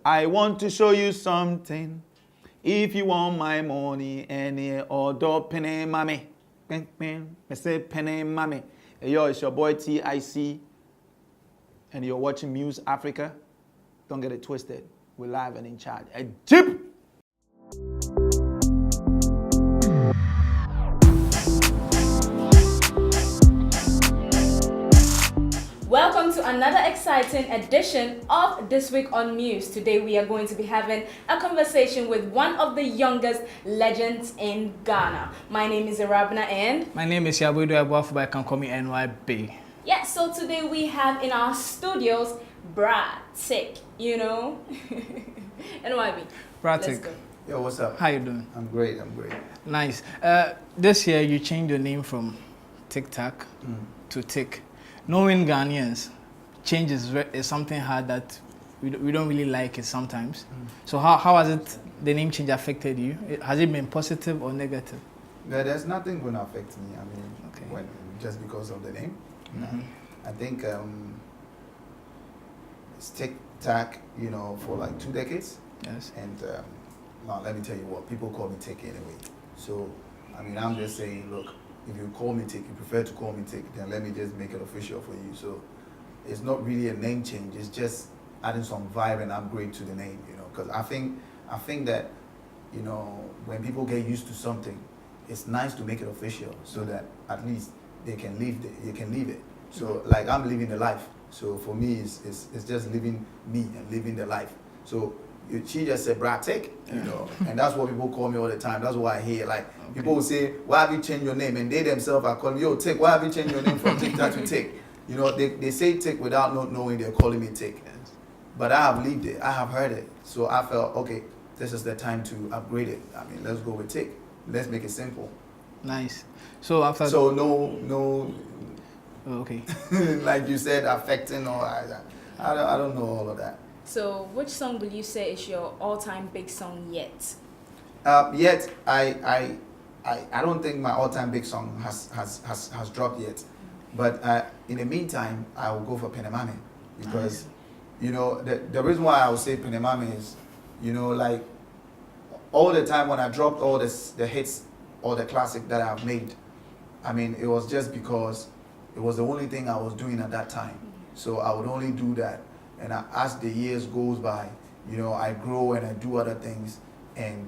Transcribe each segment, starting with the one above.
I want to show you something. If you want my money, any order Pene Mame. I say Pene Mame. Hey, yo, it's your boy TIC, and you're watching Muse Africa. Don't get it twisted. We're live and in charge. A chip. Welcome to another exciting edition of This Week on Muse. Today we are going to be having a conversation with one of the youngest legends in Ghana. My name is Arabna and... My name is Yabudu Abuafu, but I can call me NYB. Yeah, so today we have in our studios Brad Tic, you know? NYB. Brad Let's Tic. go. Yo, what's up? How you doing? I'm great. Nice. This year you changed your name from Tic Talk to Tic. Knowing Ghanaians, change is something hard that we don't really like it sometimes. So how has the name change affected you? Has it been positive or negative? Yeah, there's nothing going to affect me. I mean, just because of the name. I think it's Tic Tac, you know, for like 2 decades. Yes. And now let me tell you what, people call me Tic anyway. So, I mean, I'm just saying, look, if you call me Tic, you prefer to call me Tic, then let me just make it official for you. So it's not really a name change. It's just adding some vibe and upgrade to the name, you know, because I think that, you know, when people get used to something, it's nice to make it official so that at least they can leave it. So like I'm living the life. So for me, it's just living me and living the life. So she just said Brad Tic, you know, and that's what people call me all the time. That's why I hear like people will say, "Why have you changed your name?" And they themselves are calling me, "Yo, Tic, why have you changed your name from Tic Tac to Tic?" You know, they say Tic without not knowing they're calling me Tic. But I have lived it, I have heard it, so I felt okay. This is the time to upgrade it. I mean, let's go with Tic. Let's make it simple. Nice. So after no. Okay. Like you said, affecting or I don't know all of that. So which song will you say is your all-time big song yet? Yet I don't think my all-time big song has dropped yet, but in the meantime I will go for Pene Mame because you know the reason why I will say Pene Mame is, you know, like all the time when I dropped all the hits or the classic that I've made, I mean it was just because it was the only thing I was doing at that time, so I would only do that. And as the years goes by, you know, I grow and I do other things, and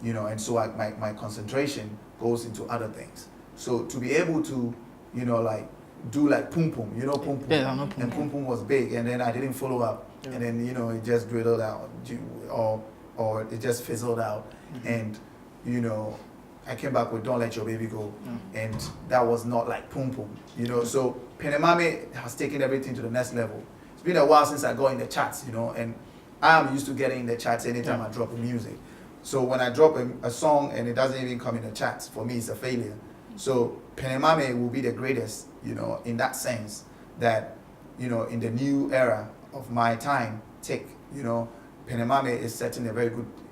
you know, and so my concentration goes into other things. So to be able to, you know, like do like Pum Pum, you know, Pum Pum, yeah, I know Pum and Pum Pum was big, and then I didn't follow up, and then you know it just dwindled out, or it just fizzled out, and you know, I came back with Don't Let Your Baby Go, and that was not like Pum Pum, you know. So Pene Mame has taken everything to the next level. It's been a while since I got in the charts, you know, and I am used to getting in the charts anytime I drop a music. So when I drop a song and it doesn't even come in the charts, for me it's a failure. So Pene Mame will be the greatest, you know, in that sense that, you know, in the new era of my time, Tic, you know, Pene Mame is setting a very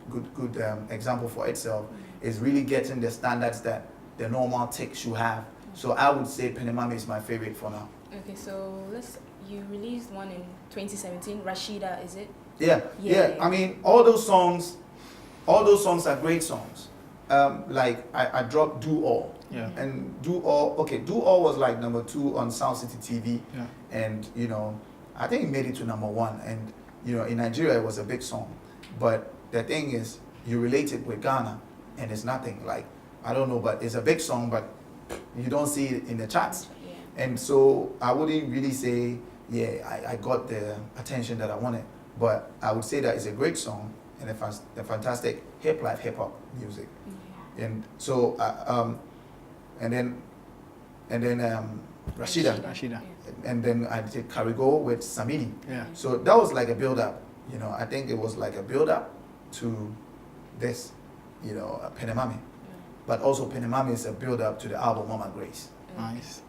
good example for itself. It's really getting the standards that the normal Tic should have. So I would say Pene Mame is my favorite for now. Okay, so you released one in 2017, Rashida, is it? Yeah. I mean, all those songs are great songs. Like I dropped Do All. Yeah. And Do All was like number 2 on Sound City TV. Yeah. And you know, I think it made it to number 1. And you know, in Nigeria it was a big song. But the thing is, you relate it with Ghana, and it's nothing. Like, I don't know, but it's a big song, but you don't see it in the charts. Yeah. And so I wouldn't really say, I got the attention that I wanted, but I would say that it's a great song and a fantastic hip hop music. Yeah. And so and then Rashida. And then I did Karigo with Samini. Yeah. So that was like a build up, you know. I think it was like a build up to this, you know, Pene Mame. But also Pene Mame is a build up to the album Mama Grace. Nice.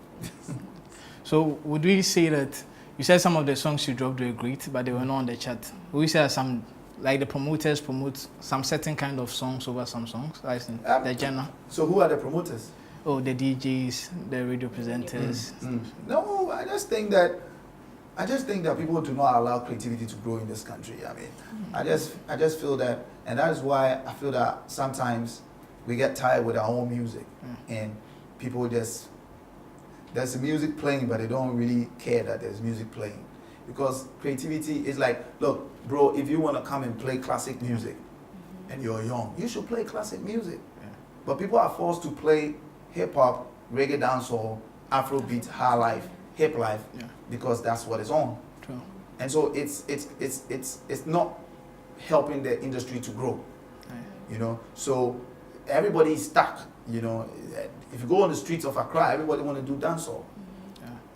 So would we say that you said some of the songs you dropped were great, but they were not on the chart? Would we say some, like the promoters promote some certain kind of songs over some songs, like the genre? So who are the promoters? Oh, the DJs, the radio presenters. No, I just think that I just think that people do not allow creativity to grow in this country. I mean, I just feel that, and that is why I feel that sometimes we get tired with our own music, and people just, there's music playing, but they don't really care that there's music playing, because creativity is like, look, bro, if you want to come and play classic music, and you're young, you should play classic music. But people are forced to play hip hop, reggae dancehall, Afrobeat, high life, hip life, because that's what is on. True. And so it's not helping the industry to grow. You know, so everybody is stuck. You know, if you go on the streets of Accra, everybody want to do dancehall.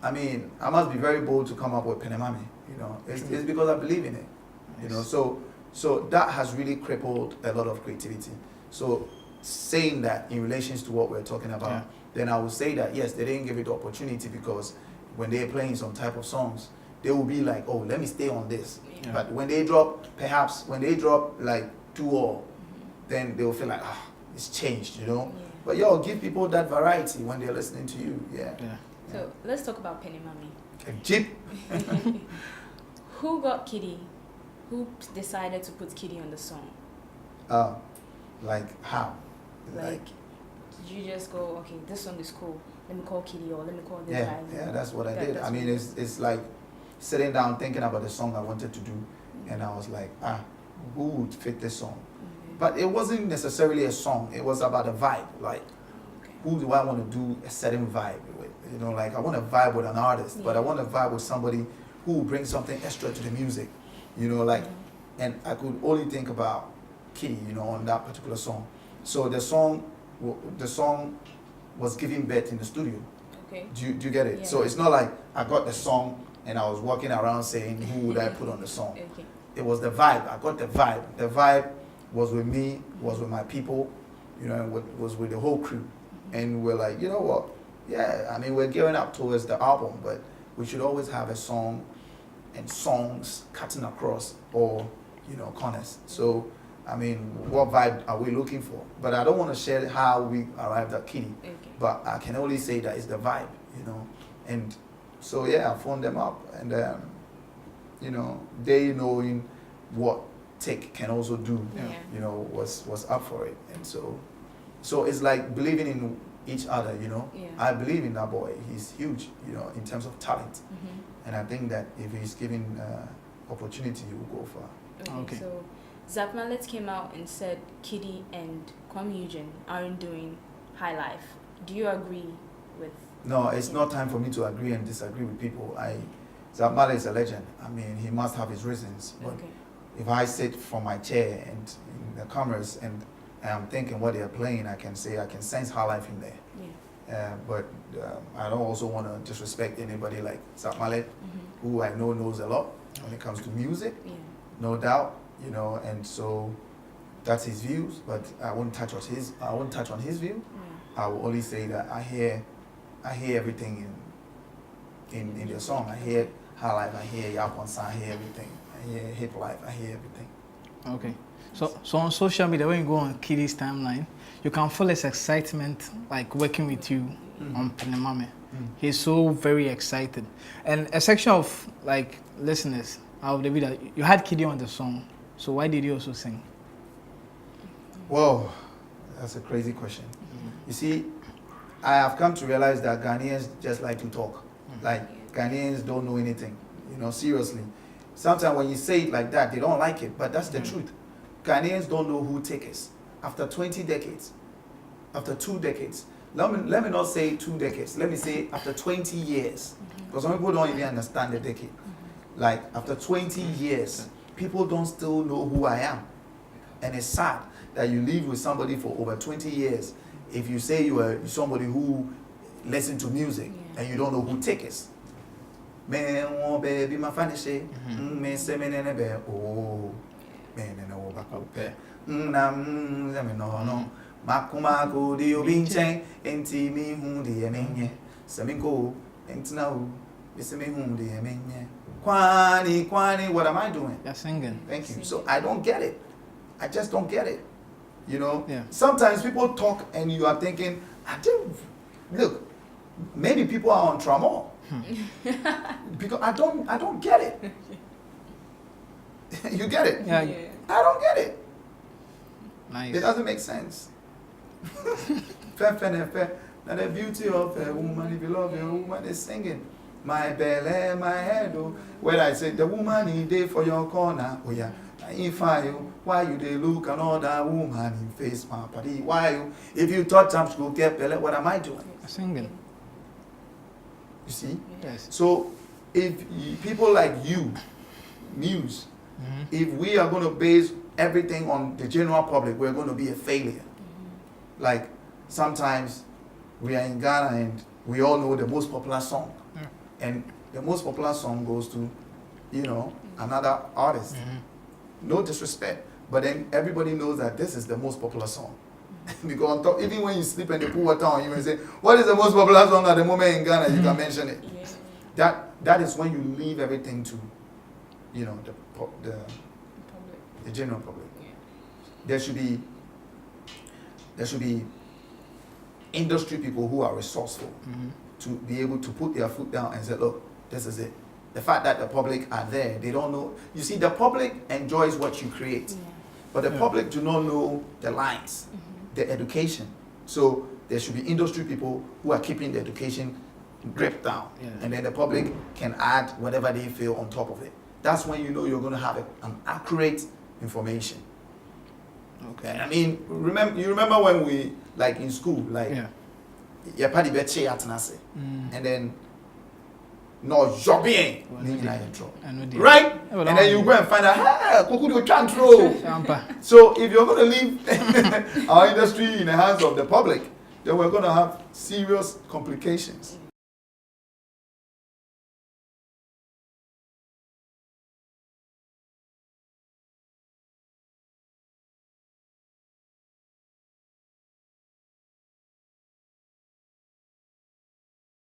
I mean, I must be very bold to come up with Pene Mame. You know, it's because I believe in it. You know, so that has really crippled a lot of creativity. So saying that in relation to what we're talking about, then I would say that yes, they didn't give it the opportunity, because when they're playing some type of songs, they will be like, oh, let me stay on this. But when they drop, perhaps when they drop like 2 or, then they will feel like, it's changed, you know. But yo, give people that variety when they're listening to you. So let's talk about Pene Mame. A jeep. Who got Kitty? Who decided to put Kitty on the song? Like how? Like, did you just go, okay, this song is cool, let me call Kitty, or let me call this guy? Yeah, that's what I did. I mean, it's like sitting down thinking about the song I wanted to do, and I was like, who would fit this song? But it wasn't necessarily a song. It was about a vibe. Like, who do I want to do a certain vibe with? You know, like I want to vibe with an artist, but I want to vibe with somebody who will bring something extra to the music. You know, like, and I could only think about Kitty, you know, on that particular song. So the song was giving birth in the studio. Okay. Do you get it? So it's not like I got the song and I was walking around saying, who would I put on the song? Okay. It was the vibe. I got the vibe. The vibe was with me, was with my people, you know, and was with the whole crew. And we're like, you know what? Yeah, I mean, we're gearing up towards the album, but we should always have a song and songs cutting across all, you know, corners. So, I mean, what vibe are we looking for? But I don't want to share how we arrived at Kitty. But I can only say that it's the vibe, you know. And so, yeah, I phoned them up. And, you know, they knowing what Tic can also do, you know, was up for it. And so it's like believing in each other, you know. I believe in that boy. He's huge, you know, in terms of talent. And I think that if he's given opportunity, he will go far. Okay. So Zap Mallet came out and said Kitty and Kwame Eugene aren't doing high life. Do you agree with? No, it's not time for me to agree and disagree with people. Zap Mallet is a legend. I mean, he must have his reasons. But if I sit from my chair and in the cameras and I'm thinking what they're playing, I can sense high life in there. But I don't also want to disrespect anybody like Zap Mallet, who I know knows a lot when it comes to music, no doubt, you know, and so that's his views. But I won't touch on his view. I will only say that I hear everything in the song. I hear high life, I hear Yaponsa, I hear everything. I hear hip life, I hear everything. Okay. So on social media, when you go on Kitty's timeline, you can feel his excitement, like working with you on Pene Mame. He's so very excited. And a section of like listeners out of the video, you had Kitty on the song, so why did you also sing? Whoa, that's a crazy question. You see, I have come to realize that Ghanaians just like to talk. Like, Ghanaians don't know anything, you know, seriously. Sometimes when you say it like that, they don't like it, but that's the truth. Ghanaians don't know who Tic is. After 20 decades, after 2 decades, let me not say 2 decades, let me say after 20 years, because some people don't even understand the decade. Like, after 20 years, people don't still know who I am. And it's sad that you live with somebody for over 20 years. If you say you are somebody who listens to music and you don't know who Tic is. Man, oh baby, my funny shit. Me say me nene be oh, man nene wo back up there. No. Makuma go di obinchen enti mi hu di emenye. Semingo enti na hu. Bisi mi hu di emenye. Kwani, what am I doing? You're singing. Thank you. So I don't get it. I just don't get it. You know? Yeah. Sometimes people talk and you are thinking, look, maybe people are on trauma. Because I don't get it. You get it? Yeah. I don't get it. Nice. It doesn't make sense. Fair. Now the beauty of a woman, if you love a woman, is singing. My belly, my head. Oh. When I say the woman in day for your corner, oh yeah. If why you they look another woman in face, my buddy? Why you? If you touch some school get belly, what am I doing? Singing. You see? Yes. So if people like you, Muse, if we are going to base everything on the general public, we're going to be a failure. Like sometimes we are in Ghana and we all know the most popular song, and the most popular song goes to, another artist. No disrespect, but then everybody knows that this is the most popular song. Because on top, even when you sleep and they put water on you and say, what is the most popular song at the moment in Ghana? You can mention it. That is when you leave everything to, the general public. There should be industry people who are resourceful to be able to put their foot down and say, look, this is it. The fact that the public are there, they don't know. You see, the public enjoys what you create, but the public do not know the lines, the education. So there should be industry people who are keeping the education gripped down, and then the public can add whatever they feel on top of it. That's when you know you're going to have an accurate information. Okay. I mean, remember when we, like in school, like, and then no jobbing, right? And then you go and find out, so if you're going to leave our industry in the hands of the public, then we're going to have serious complications.